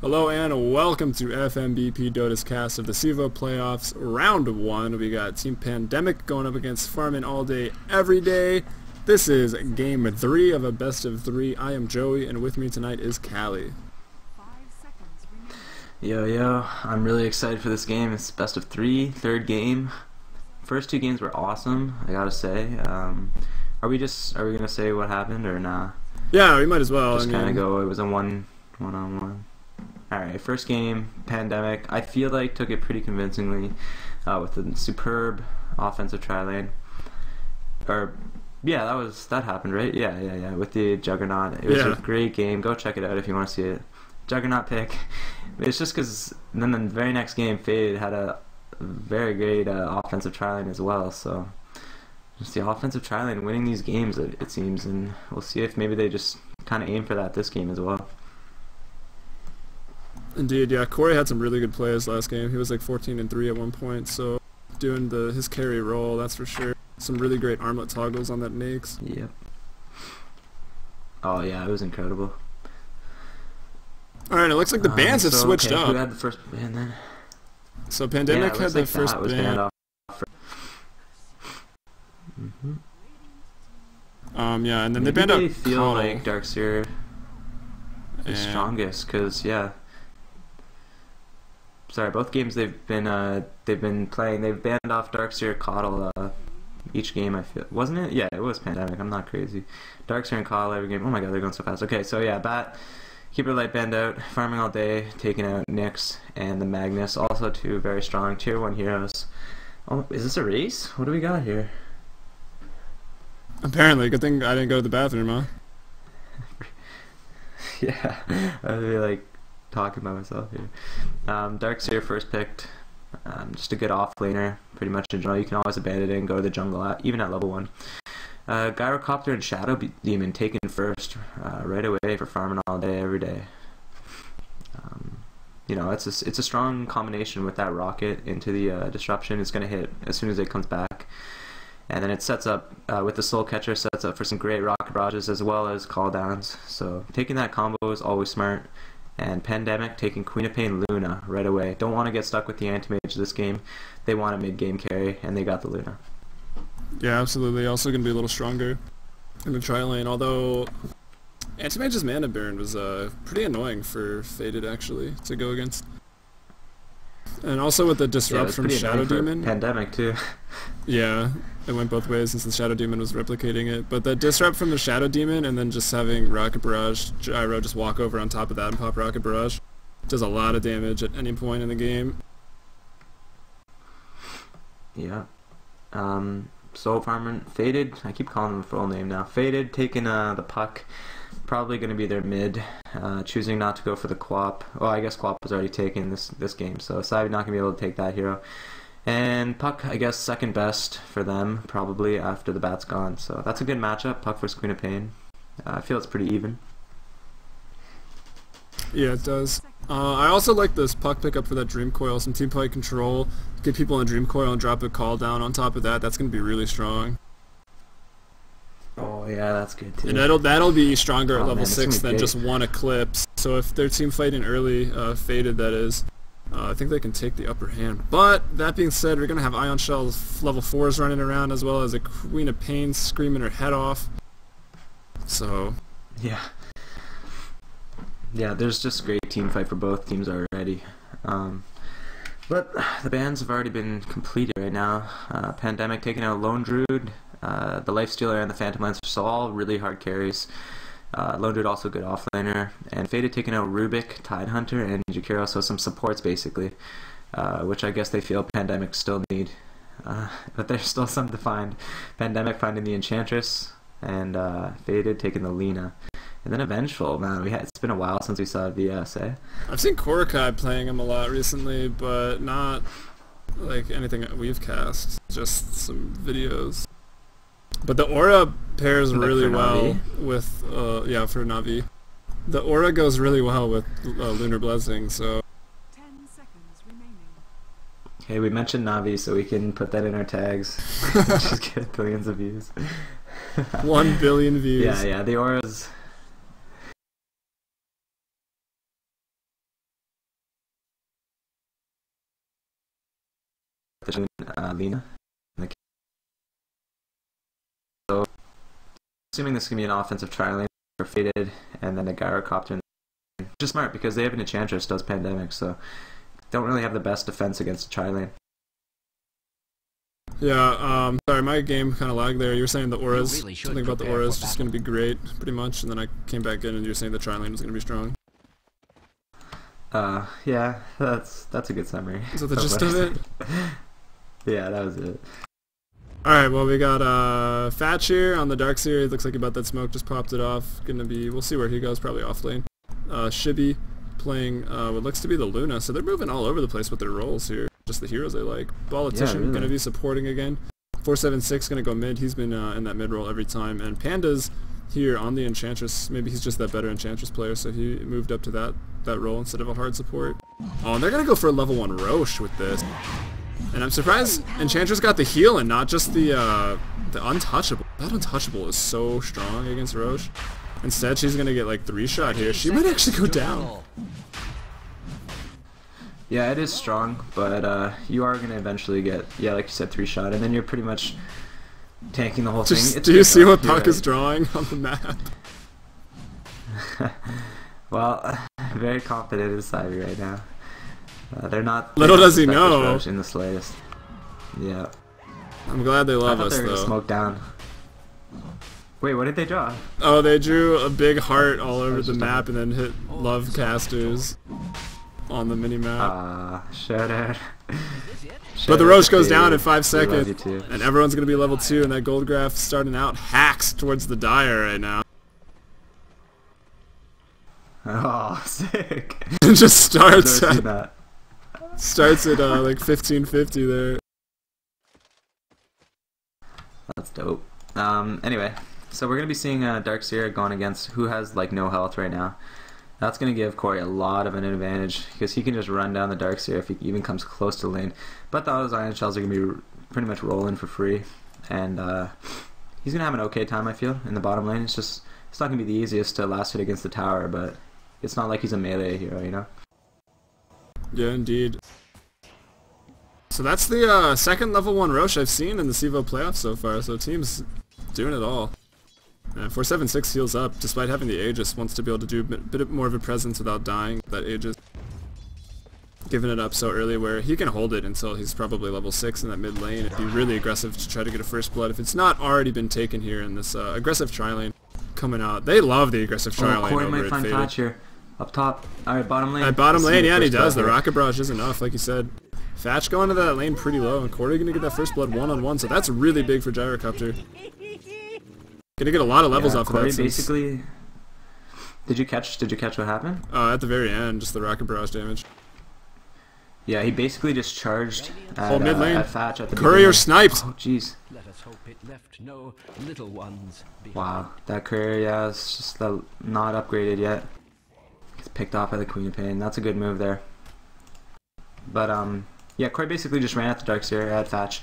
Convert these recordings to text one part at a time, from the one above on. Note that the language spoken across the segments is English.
Hello and welcome to fmbpdota's cast of the CEVO Playoffs Round 1. We got Team Pandemic going up against Farming All Day Every Day. This is Game 3 of a best of 3. I am Joey and with me tonight is CalE. Yo, I'm really excited for this game. It's best of 3, third game. First two games were awesome, I gotta say. Are we gonna say what happened or nah? Yeah, we might as well. Just kind of go, it was a one-on-one. Alright, first game, Pandemic. I feel like took it pretty convincingly with a superb offensive tri-lane. Yeah, that happened, right? Yeah. With the Juggernaut. It was a great game. Go check it out if you want to see it. Juggernaut pick. It's just because then the very next game, Fade had a very great offensive tri-lane as well. So just the offensive tri-lane winning these games, it seems, and we'll see if maybe they just kind of aim for that this game as well. Indeed, yeah. Corey had some really good plays last game. He was like 14-3 at one point, so doing his carry role, that's for sure. Some really great armlet toggles on that Nakes. Yep. Oh yeah, it was incredible. Alright, it looks like the bands have switched up. Who had the first band then? So Pandemic had the first band. Yeah, and then they banned out Maybe they feel CalE. like Darkseer is strongest, because sorry, both games they've been playing, they've banned off Darkseer, CalE each game, I feel. Wasn't it? Yeah, it was Pandemic. I'm not crazy. Darkseer and CalE every game. Oh my god, they're going so fast. Okay, so yeah, Bat, Keeper Light banned out, Farming All Day taking out Nyx and the Magnus. Also two very strong tier 1 heroes. Oh, is this a race? What do we got here? Apparently, good thing I didn't go to the bathroom, huh? Yeah, I'd be like talking by myself here. Darkseer first picked. Just a good off-laner, pretty much in general. You can always abandon it and go to the jungle, even at level 1. Gyrocopter and Shadow Demon taken first, right away for Farming All Day Every Day. It's a strong combination with that rocket into the disruption. It's going to hit as soon as it comes back. And then it sets up, with the Soul Catcher, sets up for some great rocket barrages as well as call downs. So taking that combo is always smart. And Pandemic taking Queen of Pain Luna right away. Don't want to get stuck with the Anti-Mage this game. They want a mid-game carry, and they got the Luna. Yeah, absolutely. Also going to be a little stronger in the tri-lane, although Anti-Mage's Mana Baron was pretty annoying for Faded, actually, to go against. And also with the Disrupt from Shadow Demon. Pandemic, too. Yeah, it went both ways since the Shadow Demon was replicating it. But the Disrupt from the Shadow Demon and then just having Rocket Barrage, Gyro just walk over on top of that and pop Rocket Barrage does a lot of damage at any point in the game. Yeah. Soul Farmer, Faded, I keep calling them the full name now. Faded taking the puck. Probably going to be their mid, choosing not to go for the Quap. Well, I guess Quap was already taken this game, so Savi not going to be able to take that hero. And Puck, I guess, second best for them, probably, after the Bat's gone. So that's a good matchup, Puck versus Queen of Pain. I feel it's pretty even. Yeah, it does. I also like this Puck pickup for that Dream Coil, some team play control, get people in Dream Coil and drop a call down on top of that. That's going to be really strong. Oh yeah, that's good too. And that'll be stronger at level 6 than great. just one Eclipse. So if their team fighting early, Faded that is, I think they can take the upper hand. But that being said, we're gonna have Ion Shell's level 4s running around as well as a Queen of Pain screaming her head off. So yeah, there's just great team fight for both teams already. But the bans have already been completed right now. Pandemic taking out Lone Druid, the Lifestealer and the Phantom Lancer, so all really hard carries. Lone Druid also good offlaner, and Faded taking out Rubik, Tidehunter, and Jakiro, so some supports basically, which I guess they feel Pandemic still need. But there's still some to find. Pandemic finding the Enchantress, and Faded taking the Lina. And then Avengeful, man, it's been a while since we saw VS, eh? I've seen Korakai playing him a lot recently, but not like anything that we've cast, just some videos. But the Aura pairs really well with, for Navi. The Aura goes really well with Lunar Blessing, so. 10 seconds remaining. Okay, we mentioned Navi, so we can put that in our tags. Just get billions of views. 1 billion views. Yeah, the Aura's Lena. So, assuming this is going to be an offensive tri-lane or faded, and then a gyrocopter. Which is smart because they have an Enchantress does Pandemic, so don't really have the best defense against a tri-lane. Yeah, sorry, my game kind of lagged there. You were saying the auras, something about the auras just going to be great, pretty much, and then I came back in and you were saying the tri-lane was going to be strong. Yeah, that's a good summary. Is that the gist of it? Yeah, that was it. Alright, well we got Fatch here on the Darkseer. It looks like about that smoke just popped it off. We'll see where he goes, probably off lane. Shibi playing what looks to be the Luna, so they're moving all over the place with their roles here. Just the heroes they like. Politician really. gonna be supporting again. 476 gonna go mid. He's been in that mid role every time. And Panda's here on the Enchantress. Maybe he's just that better Enchantress player, so he moved up to that role instead of a hard support. Oh, and they're gonna go for a level 1 Roche with this. And I'm surprised Enchantress got the heal and not just the Untouchable. That Untouchable is so strong against Roche. Instead, she's gonna get like 3-shot here. She might actually go down. Yeah, it is strong, but you are going to eventually get, yeah, like you said, 3-shot, and then you're pretty much tanking the whole thing. Do you see what Puck is drawing on the map? Well, very confident in Cyber right now. They're not... Little does he know. In the slightest. Yeah. I'm glad they love us, though. I thought they were going to smoke down. Wait, what did they draw? Oh, they drew a big heart all over the map and then hit love casters on the mini-map. Shout out. But the Roche goes down in 5 seconds, and everyone's going to be level 2, and that gold graph starting out hacks towards the Dire right now. Oh, sick. Just starts at, like 1550 there. That's dope. Anyway, so we're going to be seeing Darkseer going against who has like no health right now. That's going to give Corey a lot of an advantage because he can just run down the Darkseer if he even comes close to lane. But the auto Iron Shells are going to be pretty much rolling for free. And he's going to have an okay time, I feel, in the bottom lane. It's not going to be the easiest to last hit against the tower, but it's not like he's a melee hero, you know? Yeah, indeed. So that's the second level 1 Roche I've seen in the CEVO Playoffs so far, so team's doing it all. And 476 heals up, despite having the Aegis, wants to be able to do a bit more of a presence without dying. That Aegis giving it up so early where he can hold it until he's probably level 6 in that mid lane and be really aggressive to try to get a first blood if it's not already been taken here in this aggressive tri-lane coming out. They love the aggressive tri-lane Corey over might at find Faded. Patch here. Up top. Alright, bottom lane. At bottom lane, yeah, and he does. The Rocket Barrage is enough, like you said. Fatch going to that lane pretty low, and Corey gonna get that first blood one-on-one, so that's really big for Gyrocopter. Gonna get a lot of levels off Corey of that. Basically, did you catch what happened? At the very end, just the Rocket Barrage damage. Yeah, he basically just charged at, mid lane. at Fatch at the Courier beginning. sniped. Oh, jeez. Wow, that courier, yeah, it's just not upgraded yet. It's picked off by the Queen of Pain. That's a good move there. But yeah, Corey basically just ran at the Darkseer at Fatch.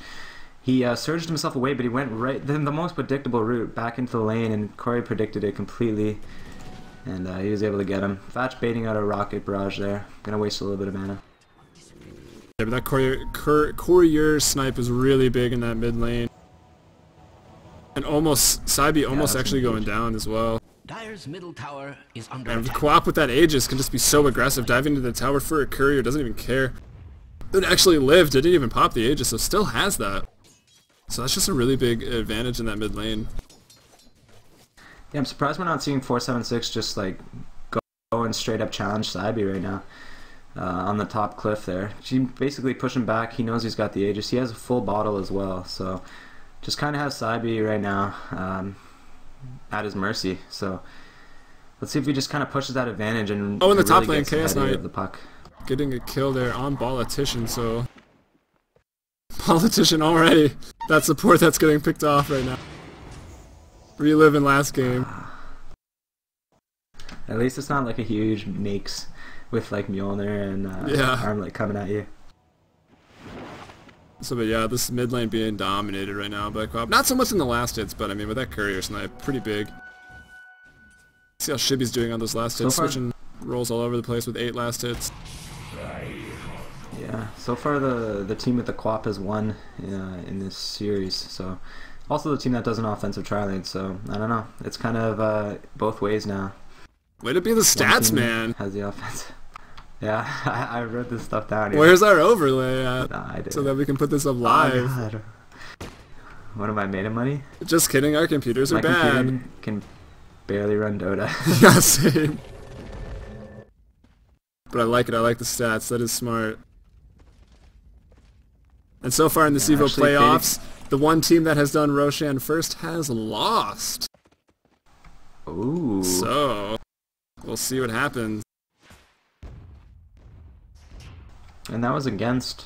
He surged himself away, but he went right the most predictable route back into the lane, and Corey predicted it completely, and he was able to get him. Fatch baiting out a Rocket Barrage there. Gonna waste a little bit of mana. Yeah, but that courier snipe is really big in that mid lane. And Cybe almost actually going down as well. Dire's middle tower is under and attack. co-op with that Aegis can just be so aggressive, diving into the tower for a courier, doesn't even care. It actually lived, didn't even pop the Aegis, so still has that. So that's just a really big advantage in that mid lane. Yeah, I'm surprised we're not seeing 476 just like go and straight up challenge Cybe right now. On the top cliff there. She basically pushing back, he knows he's got the Aegis, he has a full bottle as well, so just kind of has Cybe right now at his mercy. So let's see if he just kind of pushes that advantage and in the really top lane, gets Chaos ahead Knight of the puck. Getting a kill there on Politician, so Politician already that support that's getting picked off right now. Reliving last game. At least it's not like a huge makes with like Mjolnir and Armlet coming at you. So, but yeah, this mid lane being dominated right now by co-op. Not so much in the last hits, but I mean with that courier snipe, pretty big. See how Shibi's doing on those last hits, switching rolls all over the place with 8 last hits. Yeah, so far the team with the Quap has won in this series. So also the team that does an offensive try lane. So I don't know. It's kind of both ways now. Way to be the stats man. Has the offense. Yeah, I wrote this stuff down here. Where's our overlay at? Nah, I didn't. So that we can put this up live. Oh, God. What am I made of money? Just kidding, our computers are My bad. computer can barely run Dota. Yeah, same. But I like it, I like the stats, that is smart. And so far in the CEVO actually, Playoffs, the one team that has done Roshan first has lost. Ooh. So, we'll see what happens. And that was against...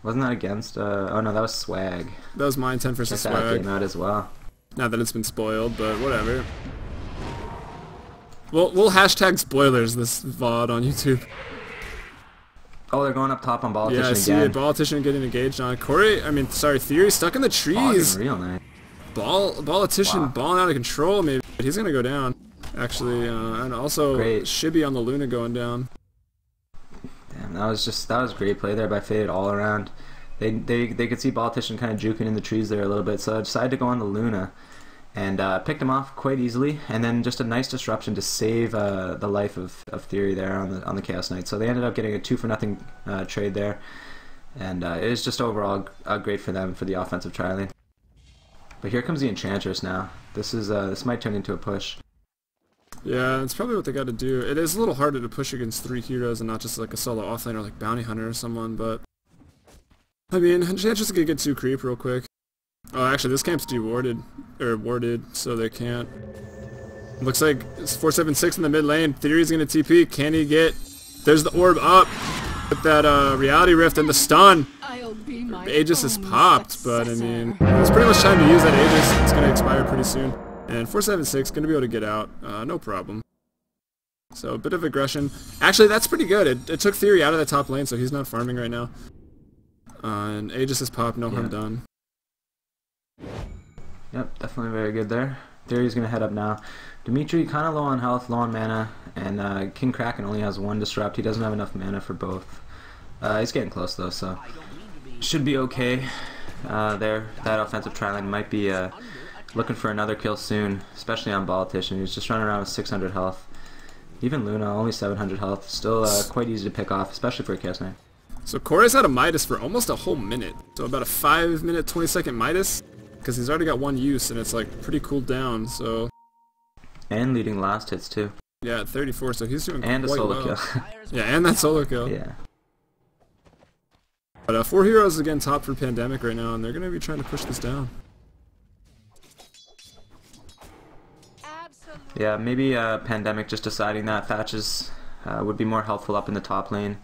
Wasn't that against... oh no, that was Swag. That was my intent versus Check that Swag. game out as well. Not that it's been spoiled, but whatever. We'll hashtag spoilers this VOD on YouTube. Oh, they're going up top on Politician Yeah, I see again. it. Politician getting engaged on. Theory stuck in the trees. Real nice. Politician balling out of control, maybe. But he's gonna go down, actually. And also, Great. Shibby on the Luna going down. Damn, that was great play there by Fade all around. They could see Politician kind of juking in the trees there a little bit, so I decided to go on the Luna. And picked him off quite easily, and then just a nice disruption to save the life of Theory there on the Chaos Knight. So they ended up getting a 2-for-0 trade there, and it was just overall great for them for the offensive try lane. But here comes the Enchantress now. This might turn into a push. Yeah, that's probably what they got to do. It is a little harder to push against 3 heroes and not just like a solo offlaner like Bounty Hunter or someone, but I mean, Enchantress could get 2 creep real quick. Oh, actually, this camp's dewarded, or warded, so they can't. Looks like it's 476 in the mid lane. Theory's gonna TP. Can he get? There's the orb up with that reality rift and the stun. Aegis is popped, but I mean, it's pretty much time to use that Aegis. It's gonna expire pretty soon, and 476 gonna be able to get out, no problem. So a bit of aggression. Actually, that's pretty good. It took Theory out of the top lane, so he's not farming right now. And Aegis is popped. No harm done. Yep, definitely very good there. Theory's going to head up now. Dimitri kind of low on health, low on mana, and King Kraken only has 1 disrupt. He doesn't have enough mana for both. He's getting close though, so should be okay. There, that offensive try line might be looking for another kill soon, especially on Politician. He's just running around with 600 health. Even Luna, only 700 health. Still quite easy to pick off, especially for a Chaos Knight. So Corey's had a Midas for almost a whole minute. So about a 5-minute, 20-second Midas. Because he's already got 1 use, and it's like pretty cooled down, so... And leading last hits too. Yeah, at 34, so he's doing and quite a solo well. kill. Yeah, and that solo kill. Yeah. But 4 heroes again top for Pandemic right now, and they're going to be trying to push this down. Yeah, maybe Pandemic just deciding that Thatches would be more helpful up in the top lane.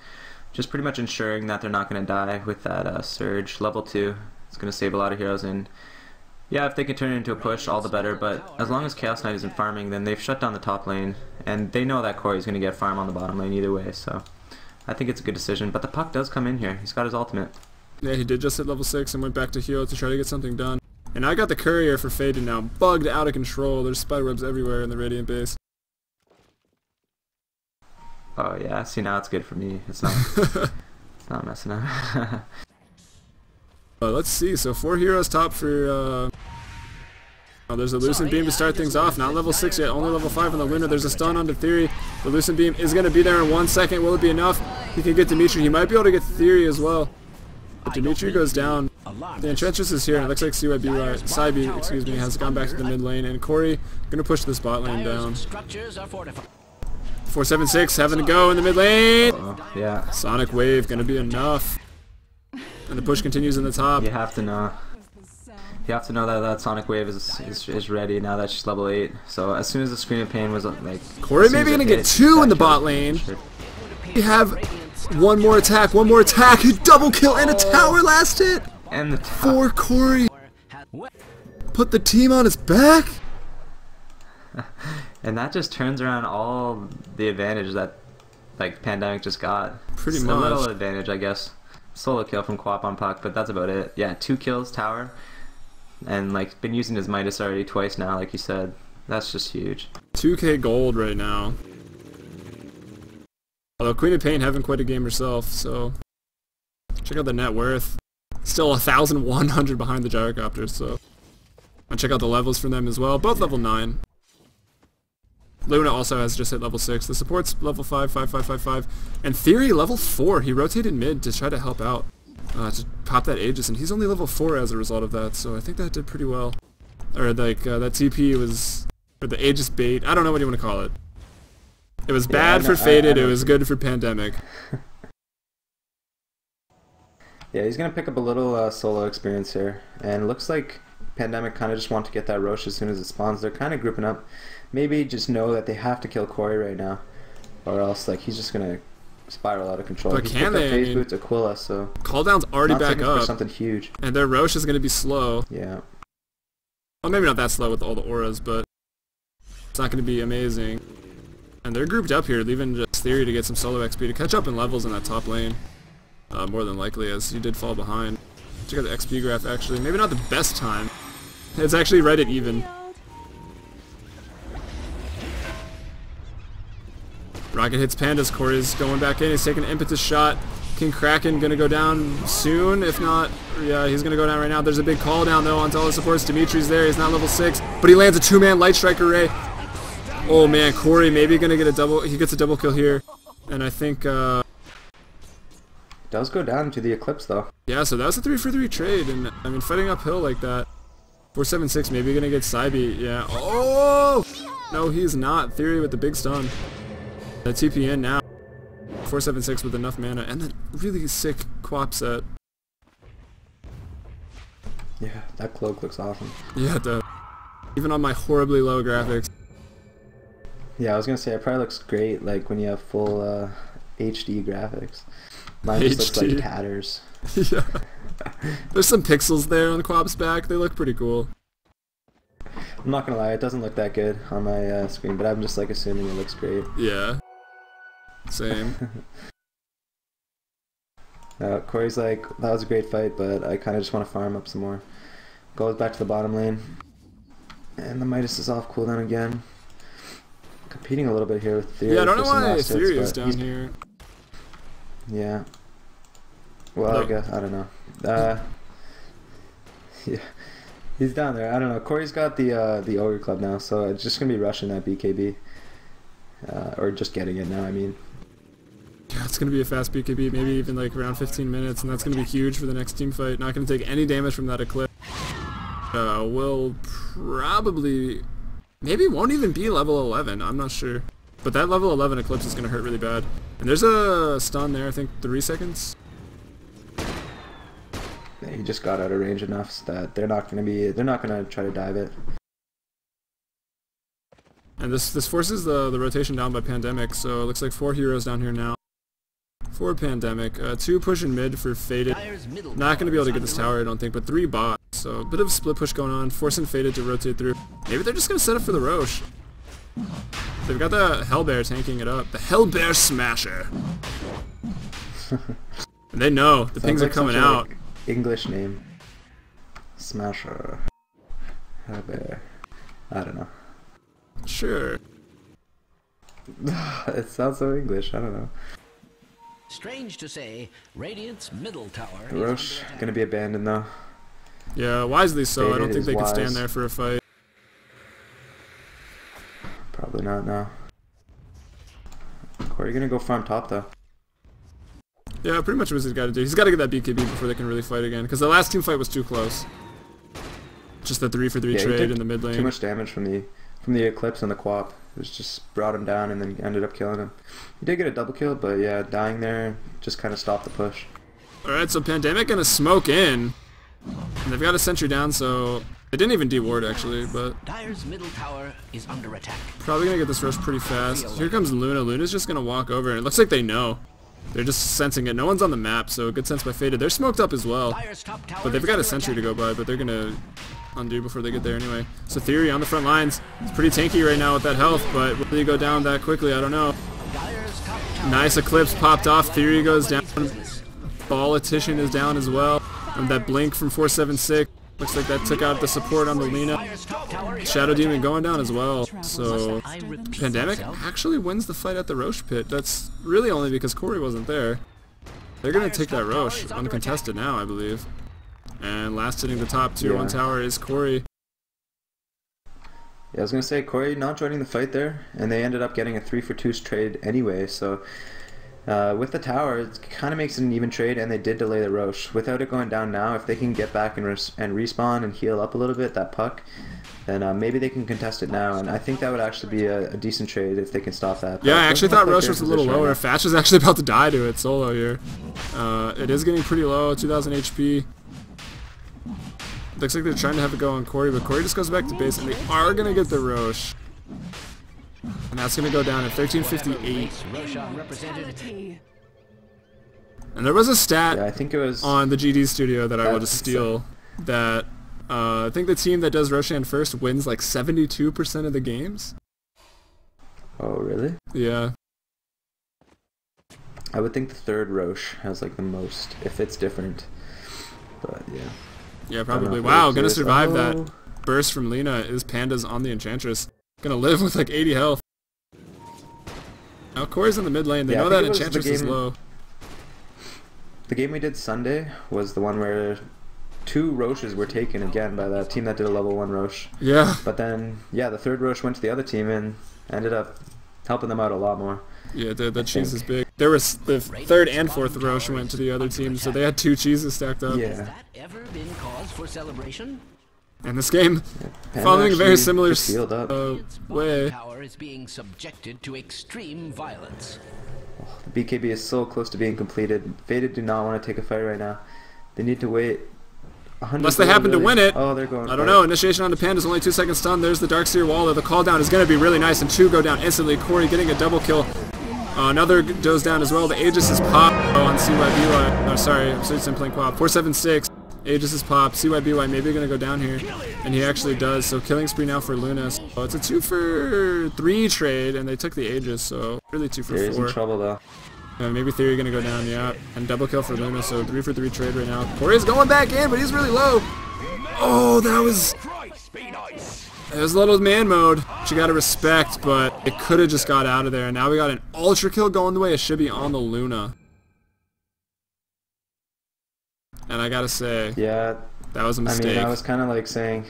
Just pretty much ensuring that they're not going to die with that Surge. Level 2. It's going to save a lot of heroes, and yeah, if they can turn it into a push, all the better, but as long as Chaos Knight isn't farming, then they've shut down the top lane, and they know that Corey's going to get farm on the bottom lane either way, so I think it's a good decision. But the puck does come in here. He's got his ultimate. Yeah, he did just hit level 6 and went back to heal to try to get something done. And I got the courier for Faded now, bugged out of control. There's spiderwebs everywhere in the Radiant base. Oh yeah, see, now it's good for me. It's not, it's not messing up. Let's see, so 4 heroes top for, oh, there's a Lucent Beam to start things off, not level 6 yet, only level 5 on the Luna. There's a stun onto Theory. The Lucent Beam is going to be there in 1 second. Will it be enough? He can get Dimitri. He might be able to get Theory as well. But Dimitri goes down. The Enchantress is here, and it looks like CYB, excuse me, has gone back to the mid lane, and Corey going to push this bot lane down. 476 having to go in the mid lane. Yeah. Sonic Wave going to be enough. And the push continues in the top. You have to know. You have to know that that Sonic Wave is ready now that she's level 8. So as soon as the Scream of Pain was like... Corey maybe going to get 2 in the bot lane. We have one more attack, double kill, and a tower last hit! And the for Corey. Put the team on his back? And that just turns around all the advantage that like Pandemic just got. Pretty much. much. A little advantage, I guess. Solo kill from Quap on Puck, but that's about it. Yeah, 2 kills, tower. And like been using his Midas already twice now, like you said. That's just huge. 2k gold right now. Although Queen of Pain having quite a game herself, so Check out the net worth. Still 1,100 behind the gyrocopters, so. And check out the levels for them as well. Both level 9. Luna also has just hit level 6. The support's level 5, 5, 5, 5, 5. And Theory level 4. He rotated mid to try to help out. To pop that Aegis, and he's only level 4 as a result of that, so I think that did pretty well. Or like, that TP was, or the Aegis bait, I don't know what you want to call it. It was bad for Faded, it was good for Pandemic. Yeah, he's going to pick up a little solo experience here, and it looks like Pandemic kind of just want to get that Roche as soon as it spawns. They're kind of grouping up. Maybe just know that they have to kill Corey right now, or else like he's just going to spiral out of control. But He's can they? phase boots Aquila, so Cooldown's already back for up, something huge. and their Roche is going to be slow. Yeah. Well, maybe not that slow with all the auras, but it's not going to be amazing. And they're grouped up here, leaving just Theory to get some solo XP to catch up in levels in that top lane. More than likely, as you did fall behind. Check out the XP graph, actually. Maybe not the best time. It's actually right at even. Rocket hits Pandas. Corey's going back in. He's taking an impetus shot. King Kraken gonna go down soon. If not, yeah, he's gonna go down right now. There's a big call down though onto all the supports. Dimitri's there. He's not level 6, but he lands a 2-man Light Strike Array. Oh man, Corey maybe gonna get a double. He gets a double kill here, and I think. Does go down to the Eclipse though. Yeah, so that was a 3-for-3 trade, and I mean fighting uphill like that. 476 maybe gonna get Cybe. Yeah. Oh no, he's not. Theory with the big stun. The TP in now. 476 with enough mana, and then really sick Quap set. Yeah, that cloak looks awesome. Yeah, it does. Even on my horribly low graphics. Yeah, I was gonna say it probably looks great like when you have full HD graphics. Mine just looks like tatters. Yeah. There's some pixels there on Quap's back. They look pretty cool. I'm not gonna lie, it doesn't look that good on my screen, but I'm just like assuming it looks great. Yeah. Same. Corey's like, that was a great fight, but I kind of just want to farm up some more. Goes back to the bottom lane. And the Midas is off cooldown again. Competing a little bit here with Theory. Yeah, I don't know why Theory is down here. Yeah. Well, No. I guess, I don't know. Yeah. He's down there. I don't know. Corey's got the Ogre Club now, so it's just going to be rushing that BKB. Or just getting it now, I mean. Yeah, it's going to be a fast BKB, maybe even like around 15 minutes, and that's going to be huge for the next team fight. Not going to take any damage from that Eclipse. Will probably, maybe won't even be level 11, I'm not sure. But that level 11 Eclipse is going to hurt really bad. And there's a stun there, I think 3 seconds. Yeah, he just got out of range enough so that they're not going to try to dive it. And this forces the rotation down by Pandemic, so it looks like 4 heroes down here now. For Pandemic, 2 push in mid for Faded. Not going to be able to get this tower, I don't think, but 3 bots. So a bit of a split push going on, forcing Faded to rotate through. Maybe they're just going to set up for the Roche. They've got the Hellbear tanking it up. The Hellbear Smasher. And they know the things are coming out. Like English name. Smasher. Hellbear. I don't know. Sure. It sounds so English, I don't know. Strange to say, Radiant's middle tower Roche gonna be abandoned though. Yeah, wisely so. I don't Faded think they is can stand wise. there for a fight. Probably not now. Corey gonna go farm top though. Yeah, pretty much what he's got to do. He's got to get that BKB before they can really fight again, because the last team fight was too close. Just the 3-for-3 Yeah, he trade took in the mid lane. Too much damage from the Eclipse and the Quap. It was just brought him down and then ended up killing him. He did get a double kill, but yeah, dying there just kind of stopped the push. Alright, so Pandemic gonna smoke in. And they've got a sentry down, so they didn't even de-ward actually, but Dire's middle tower is under attack. probably gonna get this rush pretty fast. Here comes Luna. Luna's just gonna walk over, and it looks like they know. They're just sensing it. No one's on the map, so good sense by Faded. They're smoked up as well. Dire's top tower But they've is got a under sentry to attack. go by, but they're gonna undo before they get there anyway. So Theory on the front lines. It's pretty tanky right now with that health, but will he go down that quickly? I don't know. Dire's top tower Nice Eclipse popped off. Theory goes down. business. Politician is down as well. And that blink from 476. Looks like that took out the support on the Lena. Dire's top tower is Shadow under Demon attack. going down as well. So I repeat Pandemic myself. actually wins the fight at the Roche pit. That's really only because Corey wasn't there. They're gonna take that Roche uncontested now, I believe. And last hitting the top tier 1 tower is Corey. Yeah, I was gonna say Corey not joining the fight there, and they ended up getting a 3-for-2 trade anyway. So with the tower, it kind of makes it an even trade, and they did delay the Roche. Without it going down now, if they can get back and respawn and heal up a little bit, that puck, then maybe they can contest it now, and I think that would actually be a decent trade if they can stop that. Yeah, I actually thought Roche was a little lower. Fatch is actually about to die to it solo here. It is getting pretty low, 2000 HP. Looks like they're trying to have it go on Corey, but Corey just goes back to base, and they are going to get the Roche. And that's going to go down at 1358. And there was a stat I think it was on the GD studio that I will just steal, that I think the team that does Roshan first wins like 72% of the games. Oh, really? Yeah. I would think the third Roche has like the most, if it's different. But yeah. Yeah, probably. Wow, gonna survive that burst from Lena is Pandas on the Enchantress. Gonna live with like 80 health. Now Corey's in the mid lane. They know that Enchantress is low. The game we did Sunday was the one where 2 Roches were taken again by that team that did a level 1 Roche. Yeah. But then, yeah, the third Roche went to the other team and ended up helping them out a lot more. Yeah, the cheese is big. There was the third and fourth Roche went to the other team, so they had 2 cheeses stacked up. Yeah. Has that ever been cause for celebration? And this game, Yeah, following a very similar Its way. tower is being subjected to extreme violence. The BKB is so close to being completed. Faded do not want to take a fight right now. They need to wait. Unless they happen to win it. Oh, they're going. I don't know. Initiation on the Pandas, only 2 seconds stun. There's the Darkseer wall. The call down is going to be really nice, and 2 go down instantly. Corey getting a double kill. Another goes down as well. The Aegis is popped on CYBY. Oh, sorry, I'm playing Quap. 476. Aegis is popped. CYBY maybe going to go down here. And he actually does. So killing spree now for Luna. So it's a 2-for-3 trade, and they took the Aegis. So really 2-for-4. He's in trouble though. Maybe Theory going to go down, yeah. And double kill for Luna, so 3-for-3 trade right now. Corey's going back in, but he's really low. Oh, that was... It was a little man mode, which you gotta respect, but it could have just got out of there. And now we got an ultra kill going the way it should be on the Luna. And I gotta say, yeah, that was a mistake. I mean, I was kind of like saying,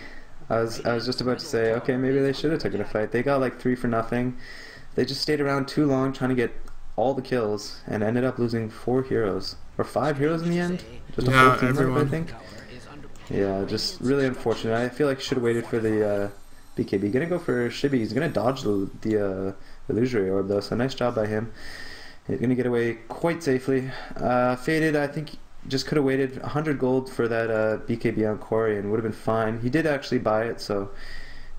I was just about to say, okay, maybe they should have taken a fight. They got like 3 for nothing. They just stayed around too long trying to get all the kills and ended up losing 4 heroes or 5 heroes in the end. Just a full team everyone. I think. Yeah, just really unfortunate. I feel like should have waited for the BKB. Gonna go for Shibby. He's gonna dodge the illusory orb though, so nice job by him. He's gonna get away quite safely. Faded, I think, just could have waited 100 gold for that BKB on Corey and would have been fine. He did actually buy it, so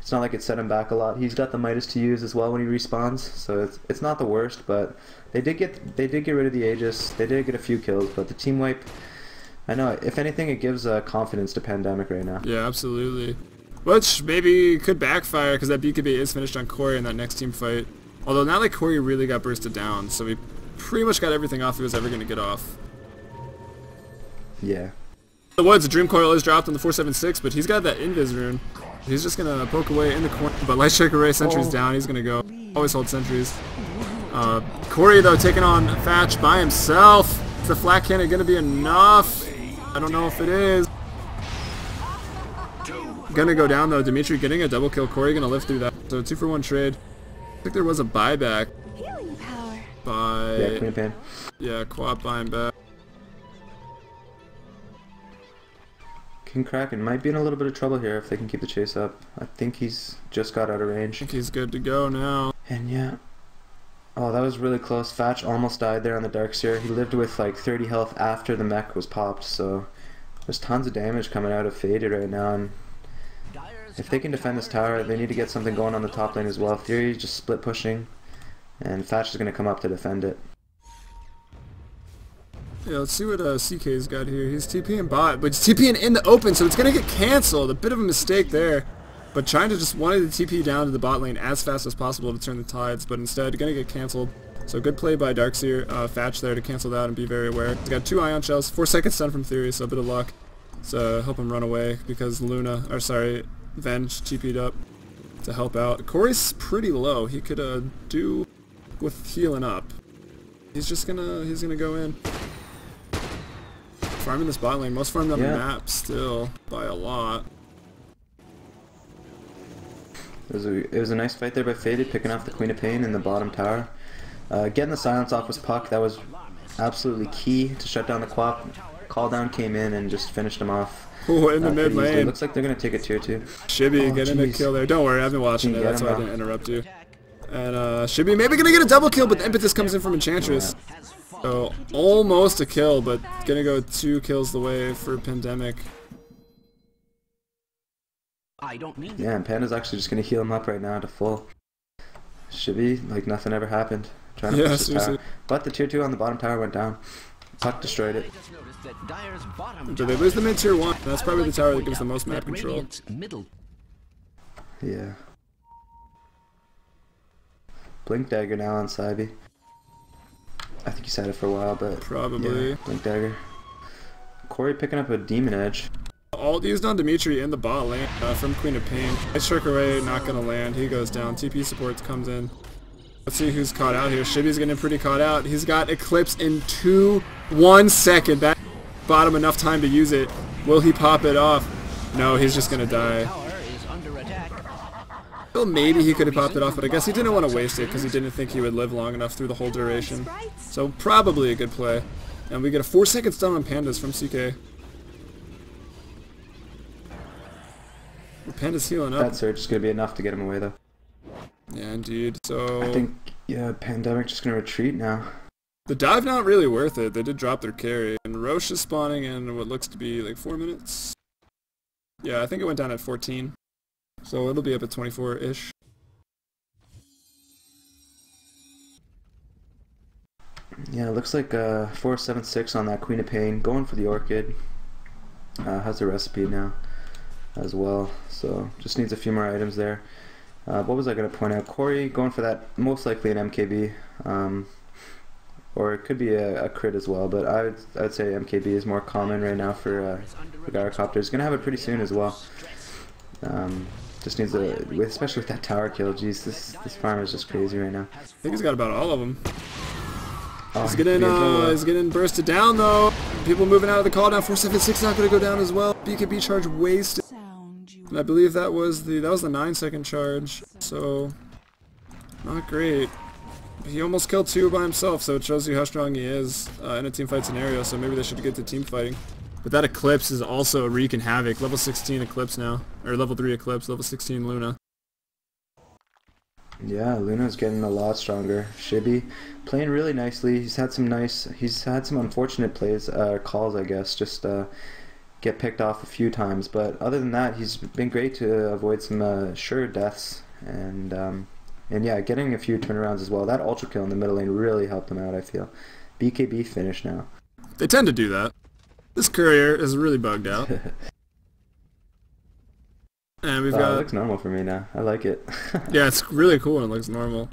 it's not like it set him back a lot. He's got the Midas to use as well when he respawns, so it's not the worst. But they did get rid of the Aegis. They did get a few kills, but the team wipe, I know, if anything, it gives confidence to Pandemic right now. Yeah, absolutely. Which maybe could backfire because that BKB is finished on Corey in that next team fight. Although not like Corey really got bursted down, so he pretty much got everything off he was ever going to get off. Yeah. The Woods, Dream Coil is dropped on the 476, but he's got that Invis rune. He's just going to poke away in the corner, but Light Strike Array sentry's down. He's going to go. Always hold sentries. Corey, though, taking on Fatch by himself. Is the flat cannon going to be enough? I don't know if it is. Gonna go down though. Dimitri getting a double kill. Corey gonna live through that. So 2-for-1 trade. I think there was a buyback Healing power. by Queen of Pain. Yeah, Quap buying back. King Kraken might be in a little bit of trouble here if they can keep the chase up. I think he's just got out of range. I think he's good to go now. And yeah. Oh, that was really close. Fatch almost died there on the Darkseer. He lived with like 30 health after the mech was popped, so there's tons of damage coming out of Faded right now, and if they can defend this tower, they need to get something going on the top lane as well. Theory just split pushing, and Fatch is going to come up to defend it. Yeah, let's see what CK's got here. He's TPing bot, but he's TPing in the open, so it's going to get cancelled. A bit of a mistake there. But trying to just wanted to TP down to the bot lane as fast as possible to turn the tides, but instead going to get cancelled. So good play by Darkseer, Fatch there to cancel that and be very aware. He's got 2 Ion Shells, 4 seconds stun from Theory, so a bit of luck. So help him run away because Venge TP'd up to help out. Corey's pretty low. He could do with healing up. He's gonna go in. farming this bot lane. Most farmed on the Yeah. map still by a lot. It was a nice fight there by Faded, picking off the Queen of Pain in the bottom tower. Getting the silence off was Puck. That was absolutely key to shut down the Quap. Call down came in and just finished him off. Oh, in the pretty mid easily. lane. Looks like they're going to take a tier 2. Shibby getting a jeez. kill there. Don't worry, I've been watching it. Get That's him, why I bro. didn't interrupt you. And Shibby maybe gonna get a double kill, but the impetus comes in from Enchantress. So almost a kill, but gonna go 2 kills the way for Pandemic. I don't mean Yeah, and Panda's actually just going to heal him up right now to full. Shibby, like nothing ever happened. Trying to Yeah, push the seriously. tower. But the tier 2 on the bottom tower went down. Puck destroyed it. I just noticed that Dyer's bottom But they lose the mid tier 1. That's probably the tower that gives the most map control. Radiant's middle Yeah. Blink Dagger now on CEVO. I think he's had it for a while, but Probably. yeah, Blink Dagger. Corey picking up a Demon Edge. Ult used on Dimitri in the bot lane from Queen of Pain. Ice Trick Array not gonna land. He goes down. TP supports comes in. Let's see who's caught out here. Shibby's getting pretty caught out. He's got Eclipse in 1 second. That bought him enough time to use it. Will he pop it off? No, he's just gonna die. tower is under attack. Well, maybe he could have popped it off, but I guess he didn't want to waste it because he didn't think he would live long enough through the whole duration. So probably a good play. And we get a 4-second stun on Pandas from CK. Panda's healing up. That surge is going to be enough to get him away, though. Yeah, indeed. So I think, yeah, Pandemic just going to retreat now. the dive not really worth it. They did drop their carry, and Roche is spawning in what looks to be like 4 minutes. Yeah, I think it went down at 14, so it'll be up at 24-ish. Yeah, it looks like 476 on that Queen of Pain. Going for the Orchid. Has the recipe now as well, so just needs a few more items there. What was I going to point out? Corey going for that, most likely an MKB, or it could be a crit as well, but I'd say MKB is more common right now for Gyrocopter. He's going to have it pretty soon as well. Just needs especially with that tower kill. Jeez, this farm is just crazy right now. I think he's got about all of them. Oh, He's getting bursted down though. People moving out of the call down. 476 not going to go down as well. BKB charge wasted. And I believe that was the 9-second charge. So not great. He almost killed 2 by himself, so it shows you how strong he is in a team fight scenario. So maybe they should get to team fighting. But that Eclipse is also wreaking havoc. Level 16 Eclipse now, or level 3 Eclipse. Level 16 Luna. Yeah, Luna's getting a lot stronger. Shibby playing really nicely. He's had some unfortunate plays, calls, I guess, just get picked off a few times. But other than that, he's been great to avoid some sure deaths, and yeah, getting a few turnarounds as well. That ultra kill in the middle lane really helped him out, I feel. BKB finish now. They tend to do that. This courier is really bugged out. And we've It got... looks normal for me now. I like it. Yeah, it's really cool and it looks normal.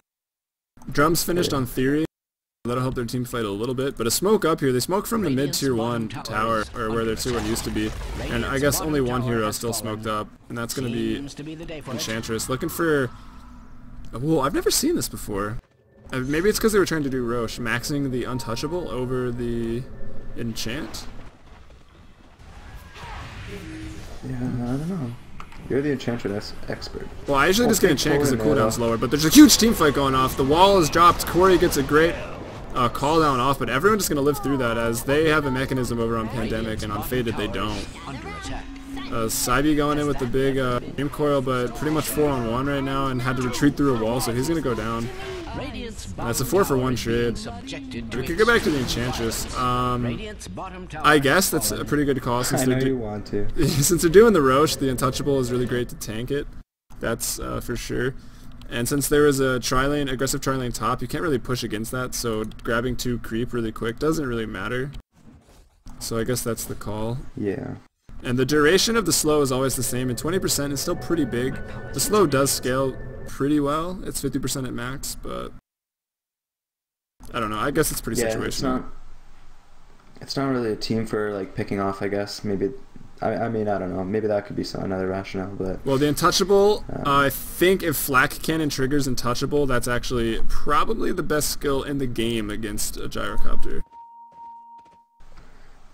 Drums finished on Theory. That'll help their team fight a little bit. But a smoke up here. They smoke from the mid tier 1 tower, or where their tier 1 used to be. And I guess only one hero still smoked up. And that's going to be Enchantress. Looking for... Whoa, I've never seen this before. Maybe it's because they were trying to do Roche. Maxing the Untouchable over the Enchant? Yeah, I don't know. You're the Enchantress expert. Well, I usually just get Enchant because the cooldown's lower, but there's a huge team fight going off. The wall is dropped. Corey gets a great call down off, but everyone's just going to live through that as they have a mechanism over on Pandemic, and on Faded they don't. CEVO going in with the big Dream Coil, but pretty much 4-on-1 right now, and had to retreat through a wall, so he's going to go down. That's a 4-for-1 trade. We could go back to the Enchantress. I guess that's a pretty good call since I know you want to. since they're doing the Roche, the Untouchable is really great to tank it. That's for sure. And since there is a aggressive tri-lane top, you can't really push against that, so grabbing 2 creep really quick doesn't really matter. So I guess that's the call. Yeah. And the duration of the slow is always the same, and 20% is still pretty big. The slow does scale pretty well. It's 50% at max, but I don't know. I guess it's pretty situational. It's not really a team for like picking off, I guess. Maybe I mean, I don't know. Maybe that could be another rationale, but well, the Untouchable, I think if Flak Cannon triggers Untouchable, that's actually probably the best skill in the game against a Gyrocopter.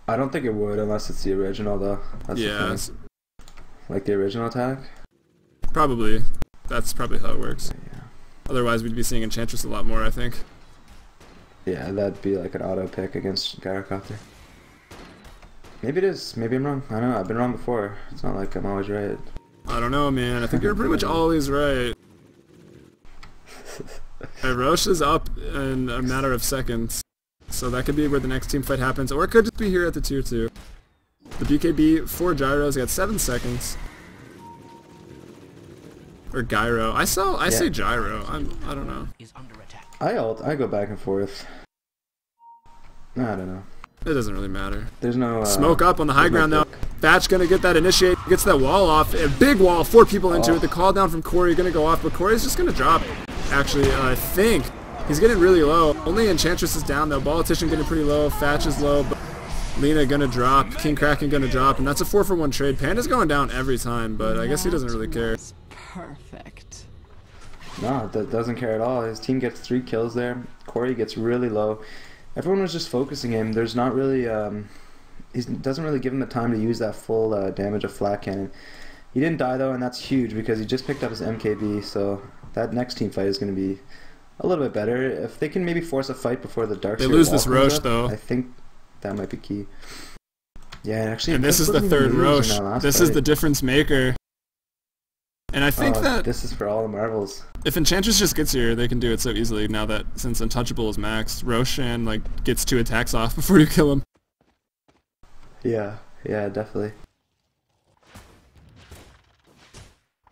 I don't think it would unless it's the original though. That's Yeah, the thing. Like the original attack? probably. That's probably how it works. Yeah. Otherwise, we'd be seeing Enchantress a lot more, I think. Yeah, that'd be like an auto pick against Gyrocopter. Maybe it is. Maybe I'm wrong. I don't know. I've been wrong before. It's not like I'm always right. I don't know, man. I think you're pretty much always right. Roche is up in a matter of seconds, so that could be where the next team fight happens, or it could just be here at the tier 2. The BKB, 4 gyros, got 7 seconds. Or gyro. I say gyro. I don't know. Is under attack. I go back and forth. I don't know. It doesn't really matter. There's no Smoke up on the high ground no now. Thatch gonna get that initiate, gets that wall off. A big wall, 4 people into it. The call down from Corey gonna go off, but Corey's just gonna drop. Actually, I think he's getting really low. Only Enchantress is down though. Politician getting pretty low. Thatch is low. But Lena gonna drop. King Kraken gonna drop, and that's a 4-for-1 trade. Panda's going down every time, but I guess he doesn't really care. Perfect. No, that doesn't care at all. His team gets 3 kills there. Corey gets really low. Everyone was just focusing him. There's not really, he doesn't really give him the time to use that full damage of flat cannon. He didn't die though, and that's huge because he just picked up his MKB. So that next team fight is going to be a little bit better. If they can maybe force a fight before the Dark. They lose this Roche though. I think that might be key. Yeah, actually. And this is the 3rd Roche. This is the difference maker. And I think that this is for all the marbles. if Enchantress just gets here, they can do it so easily now that since Untouchable is maxed, Roshan like gets 2 attacks off before you kill him. Yeah, definitely.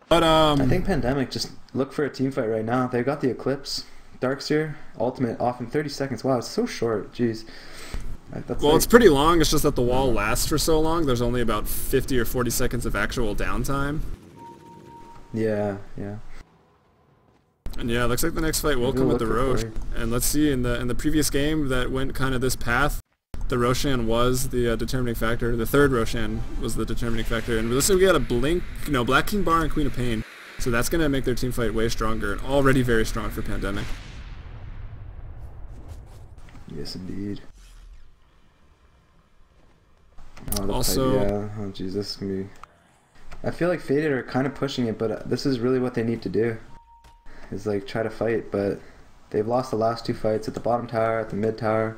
But I think Pandemic just look for a team fight right now. They've got the Eclipse, Darkseer, Ultimate off in 30 seconds. Wow, it's so short. Jeez. Well, it's pretty long. It's just that the wall lasts for so long. There's only about 50 or 40 seconds of actual downtime. Yeah. And yeah, looks like the next fight will come with the Roche. And let's see, in the previous game that went kind of this path, the Roshan was the determining factor. The 3rd Roshan was the determining factor. And listen, we got a Black King Bar and Queen of Pain. So that's going to make their team fight way stronger, and already very strong for Pandemic. Yes, indeed. Also, oh jeez, this is gonna be. I feel like Faded are kind of pushing it, but this is really what they need to do. Is like try to fight, but they've lost the last 2 fights at the bottom tower, at the mid tower.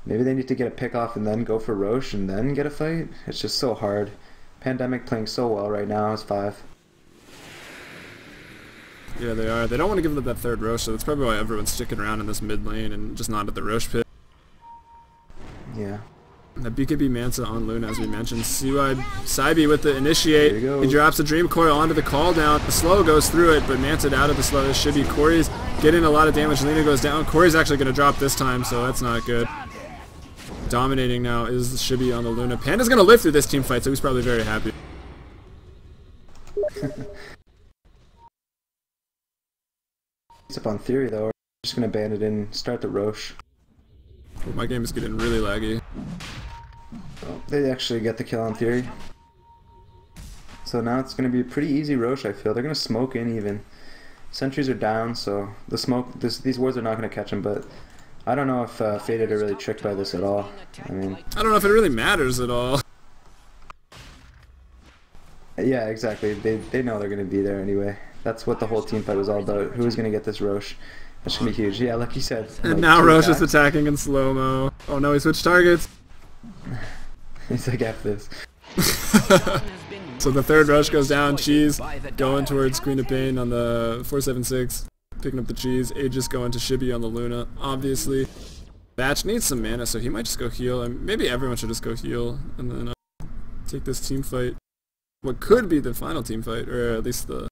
Maybe they need to get a pick off and then go for Roche and then get a fight. It's just so hard. Pandemic playing so well right now as 5. Yeah, they are. They don't want to give them that 3rd Roche, so that's probably why everyone's sticking around in this mid lane and just not at the Roche pit. Yeah. That BKB Mansa on Luna, as we mentioned. CY Saibi with the initiate. He drops a Dream Coil onto the call down. The slow goes through it, but Mansa out of the slow. This should be Corey's getting a lot of damage. Lena goes down. Corey's actually going to drop this time, so that's not good. Dominating now is Shibby on the Luna. Panda's going to live through this team fight, so he's probably very happy. It's up on Theory though. We're just going to ban it in, start the Roche. My game is getting really laggy. Oh, they actually get the kill on Theory. So now it's going to be a pretty easy Roche, I feel. They're going to smoke in even. Sentries are down, so the smoke, these wards are not going to catch them, but I don't know if Faded are really tricked by this at all. I mean, I don't know if it really matters at all. Yeah, exactly. They know they're going to be there anyway. That's what the whole team fight was all about. Who is going to get this Roche? That's going to be huge. Yeah, like you said. And like now Roche is attacking in slow-mo. Oh no, he switched targets. He's like, F this. So the 3rd Roche goes down. Cheese going towards Queen of Pain on the 476. Picking up the cheese. Aegis going to Shibby on the Luna, obviously. Batch needs some mana, so he might just go heal. And maybe everyone should just go heal and then take this team fight. What could be the final team fight, or at least the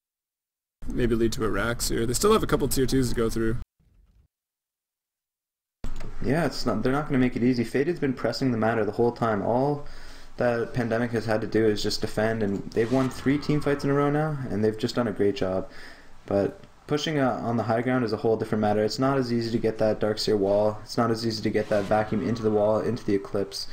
maybe lead to a Rax here. They still have a couple tier 2s to go through. Yeah, they're not going to make it easy. Faded's been pressing the matter the whole time. All that Pandemic has had to do is just defend, and they've won 3 team fights in a row now, and they've just done a great job. But pushing on the high ground is a whole different matter. It's not as easy to get that Darkseer wall. It's not as easy to get that vacuum into the wall, into the Eclipse,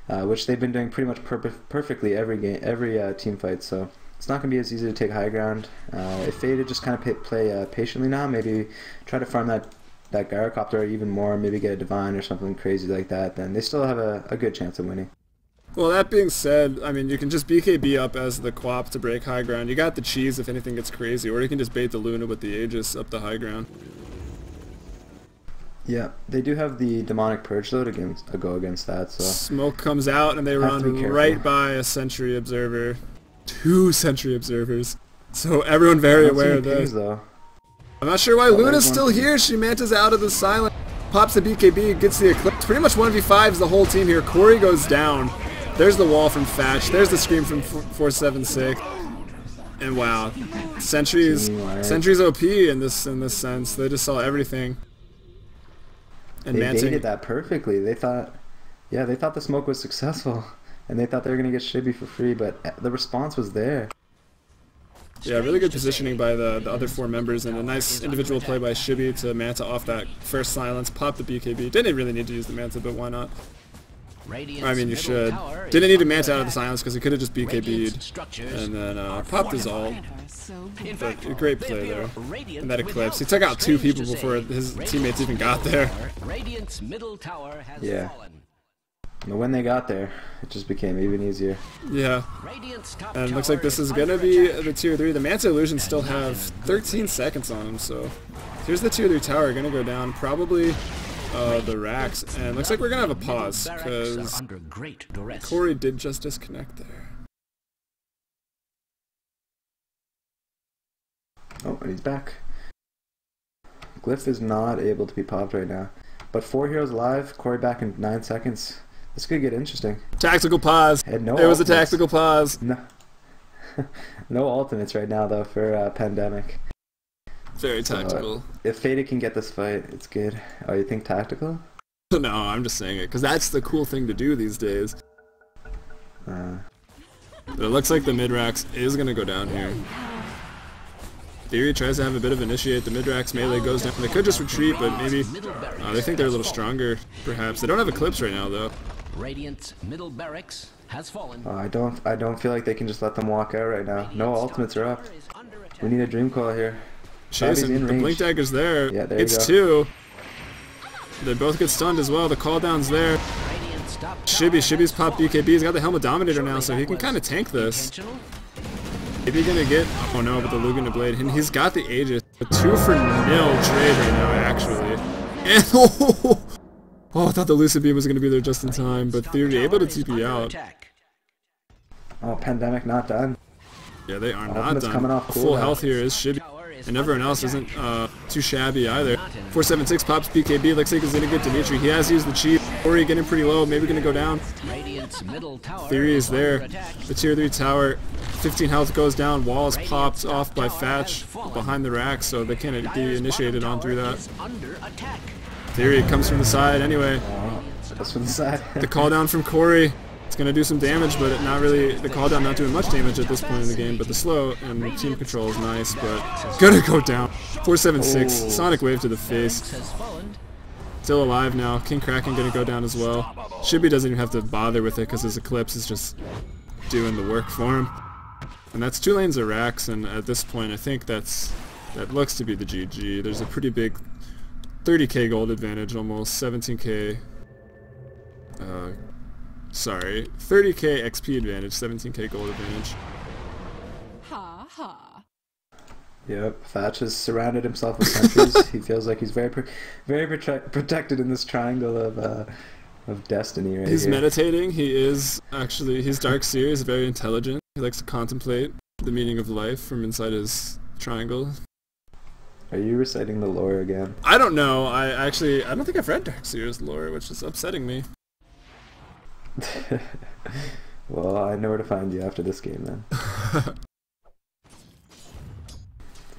which they've been doing pretty much perfectly every team fight. So it's not going to be as easy to take high ground. If Faded just kind of play patiently now, maybe try to farm that that gyrocopter or even more, maybe get a divine or something crazy like that, then they still have a good chance of winning. Well, that being said, I mean, you can just BKB up as the Quap to break high ground. You got the cheese if anything gets crazy, or you can just bait the Luna with the Aegis up the high ground. Yeah, they do have the Demonic Purge though to go against that. So Smoke comes out and they run right by a Sentry Observer. 2 Sentry Observers. So everyone very aware of this. Though. I'm not sure why Luna's still here. She mantas out of the silent. Pops the BKB, gets the Eclipse. Pretty much 1v5s the whole team here. Corey goes down. There's the wall from Thatch. There's the scream from 476. And wow, Sentry's OP in this sense. They just saw everything. And they Manting baited that perfectly. They thought the smoke was successful, and they thought they were gonna get Shibby for free, but the response was there. Yeah, really good positioning by the other 4 members, and a nice individual play by Shibby to Manta off that first silence, pop the BKB. Didn't really need to use the Manta, but why not? I mean, you should. Didn't need to Manta out of the silence because he could have just BKB'd and then popped his ult. But a great play there. And that Eclipse. He took out 2 people before his teammates even got there. Yeah. But when they got there, it just became even easier. Yeah. And it looks like this is going to be the tier 3. The Manta Illusions still have 13 seconds on them, so here's the tier 3 tower going to go down. Probably the racks, and looks like we're gonna have a pause because Corey did just disconnect there. Oh, and he's back. Glyph is not able to be popped right now, but 4 heroes alive. Corey back in 9 seconds. This could get interesting. Tactical pause. And no there was ultimates. A tactical pause. No, no ultimates right now though for Pandemic. Very tactical. So, if Fada can get this fight, it's good. Oh, you think tactical? No, I'm just saying it because that's the cool thing to do these days. But it looks like the mid-racks is going to go down here. Theory tries to have a bit of initiate. The mid-racks melee goes down. They could just retreat, but maybe they think they're a little stronger, perhaps. They don't have Eclipse right now, though. Radiant's middle barracks has fallen. I don't feel like they can just let them walk out right now. No ultimates are up. We need a Dream Coil here. Chasing, the Blink Dagger's there. Yeah, there it's you go. 2. They both get stunned as well. The call down's there. Shibby's popped BKB. He's got the Helmet Dominator now, so he can kind of tank this. Maybe gonna get. Oh no, but the Lugin to Blade. And he's got the Aegis. A 2-for-0 trade right now, actually. And oh, I thought the Lucid Beam was gonna be there just in time, but Theory able to TP out. Oh, Pandemic not done. Yeah, they are not done. Coming off Full health here is Shibby. And everyone else isn't too shabby either. 476 pops BKB. Looks like he's gonna get Dimitri. He has used the cheat. Ori getting pretty low. Maybe gonna go down. Theory is there. The tier 3 tower. 15 health goes down. Wall is popped off by Thatch behind the rack, so they can't be initiated on through that. Theory comes from the side anyway. That's from the side. The call down from Corey. It's going to do some damage, but not really, the call down not doing much damage at this point in the game, but the slow and the team control is nice, but gonna go down. 476, Sonic Wave to the face. Still alive now. King Kraken gonna go down as well. Shibby doesn't even have to bother with it because his Eclipse is just doing the work for him. And that's 2 lanes of racks, and at this point I think that looks to be the GG. There's a pretty big 30k gold advantage, almost 17k. Sorry, 30k XP advantage, 17k gold advantage. Ha ha. Yep, Thatch has surrounded himself with sentries. He feels like he's very protected in this triangle of destiny right He's here. meditating. He is actually, he's Dark Seer. He's very intelligent. He likes to contemplate the meaning of life from inside his triangle. Are you reciting the lore again? I don't know. I don't think I've read Dark Seer's lore, which is upsetting me. Well, I know where to find you after this game then.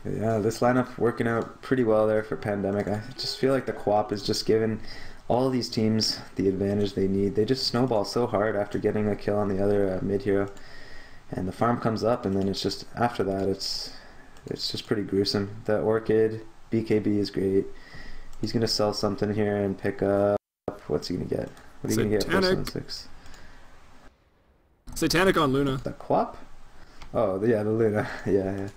Yeah, this lineup working out pretty well there for Pandemic. I just feel like the Quap is just giving all these teams the advantage they need. They just snowball so hard after getting a kill on the other mid hero, and the farm comes up, and then it's just after that it's just pretty gruesome. The Orchid BKB is great. He's gonna sell something here and pick up. What's he gonna get? What are you gonna get? 476. Satanic on Luna. The Quap? Oh, yeah, the Luna. Yeah.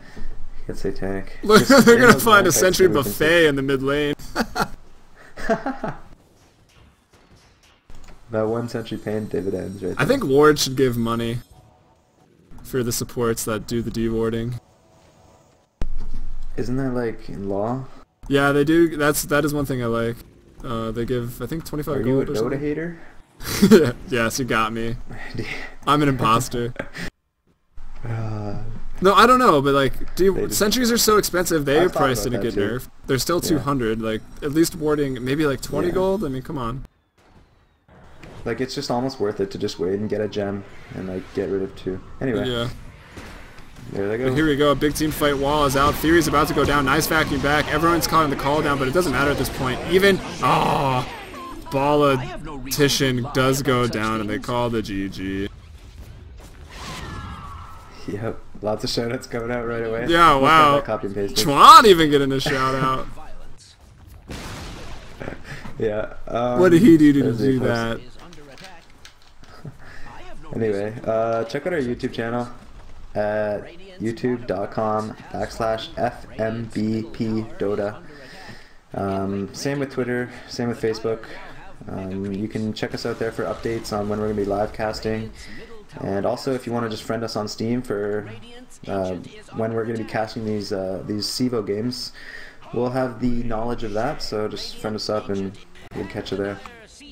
Get Satanic. Look, they're gonna find a Sentry Buffet in the mid lane. That 1 Century paying dividends right there. I think Ward should give money for the supports that do the dewarding. Isn't that like in law? Yeah, they do. That is one thing I like. They give, I think, 25 Are gold you a or Dota something. hater? Yes, you got me. I'm an imposter. Uh, No, I don't know, but like, just- sentries are so expensive. Their I've thought price about didn't that get too. nerfed. They're still Yeah. 200. Like, at least warding maybe like 20 Yeah. gold. I mean, come on. like it's just almost worth it to just wait and get a gem and like get rid of 2. Anyway, Yeah. there they go. But here we go. A big team fight. Wall is out. Theory's about to go down. Nice vacuum back. Everyone's calling the call down, but it doesn't matter at this point. Even Politician does go down, and they call the GG. Yep, lots of shoutouts coming out right away. Yeah, Look at wow. that copy and pasting. Chuan even getting a shout out. Yeah. What did he do to there's the do post. that? Is under attack. Anyway, check out our YouTube channel at youtube.com/fmbpdota. Same with Twitter, same with Facebook. You can check us out there for updates on when we're going to be live casting. And also, if you want to just friend us on Steam for when we're going to be casting these CEVO games, we'll have the knowledge of that, so just friend us up and we'll catch you there.